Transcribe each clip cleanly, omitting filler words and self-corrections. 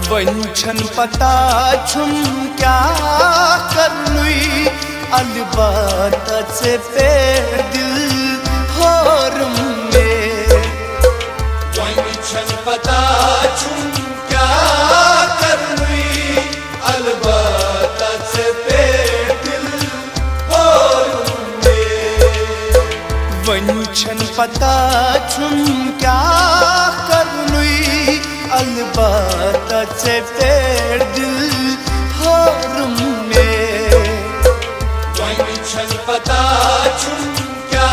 वंचन पता छुम क्या करनुई अलबात से पे दिल होर में। वंचन पता छुम क्या करनुई अलबात से पे दिल होर में। वंचन पता छुम क्या करनुई अलबात से पेड़ दिल होर में। वंचन पता छुम क्या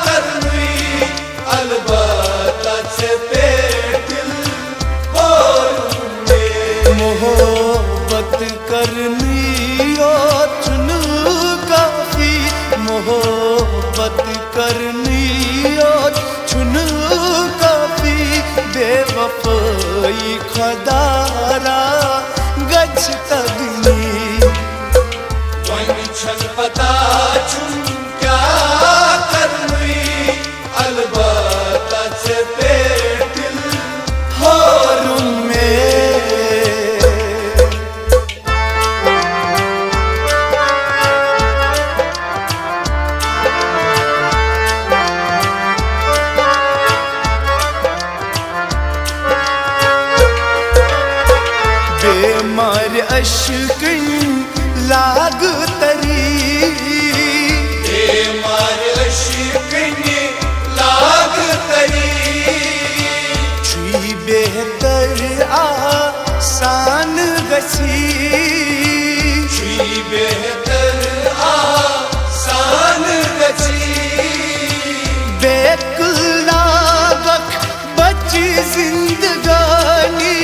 करनुई अलबात से पेड़ दिल होर में। मोहब्बत करनी और चुन काफी, मोहब्बत करनी और चुन काफी। बेवफाई खदारा गज तगनी। वंचन पता छुम क्या करनुई अलबात से पे दिल होर में। बेमार अश्किन लाग तरी, बेमार अश्किन लाग तरी। छुई बेहतर आसान गसी, छुई बेहतर आसान गसी। बेकुल लागक बची जिंदगानी,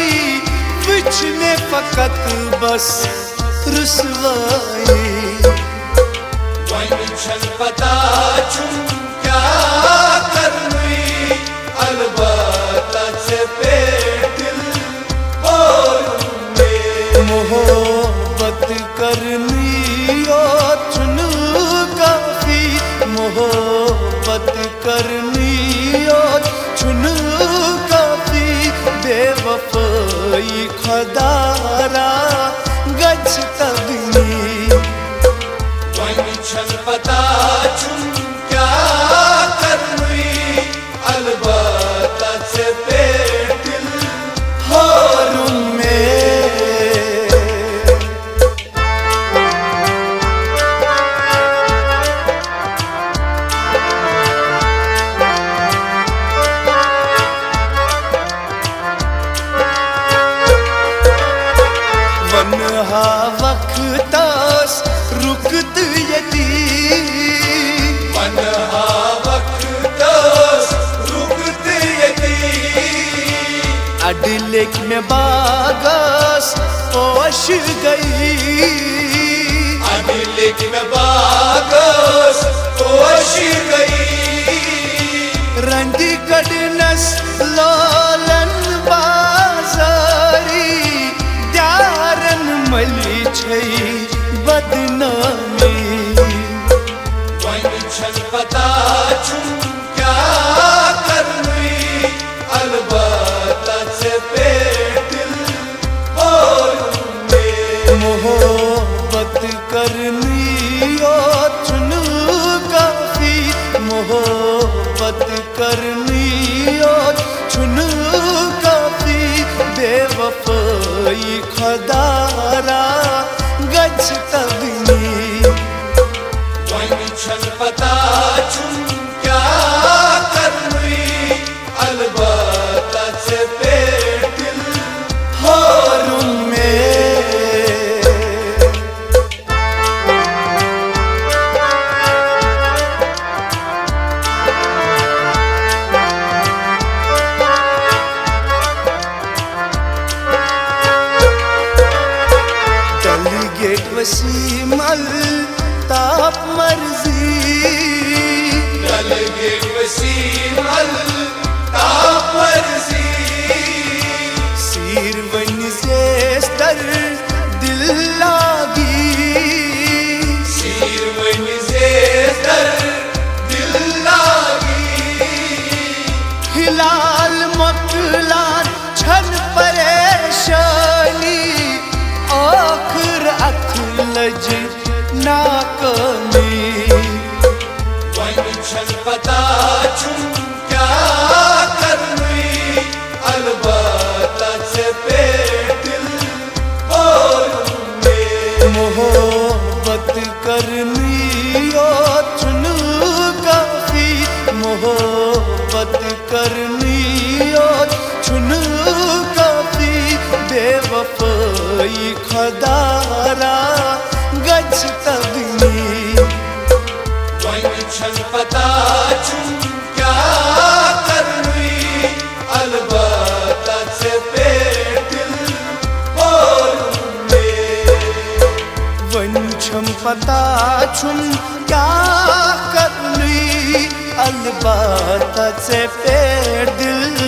बिछने फकत बस रुसवाई। वंचन पता छुम क्या करनुई अलबात से पे दिल होर में। मोहब्बत करनी और चुन काफी, मोहब्बत करनी और चुन काफी। बेवफाई खदारा गज तगनी। वंचन पता छुम क्या करनुई अलबात से पे दिल होर में। वनहा वक्तास रुकत यदी, वनहा वक्तास रुकत यदी। अडलेक में बागास पोश गई, अडलेक में बागास पोश गई। रंडी कड़नस लोलन बाजारी, द्यारन मली छई बदनामी। वंचन पता छुम क्या करनुई अलबात से पे दिल होर में। मोहब्बत करनी और चुन काफी, मोहब्बत करनी और चुन नाकामी वंचन पता छुम क्या करनी अलबत्ता पे दिल बोलूंगे मोहब्बत करनी और चुन काफी मोहब्बत करनी और चुन काफी बेवफाई खदारा गज तगनी वंचन पता छुम क्या करनी अलबत्ता पे दिल बोलूंगे वंचन पता छुम क्या करनी अलबत्ता पे दिल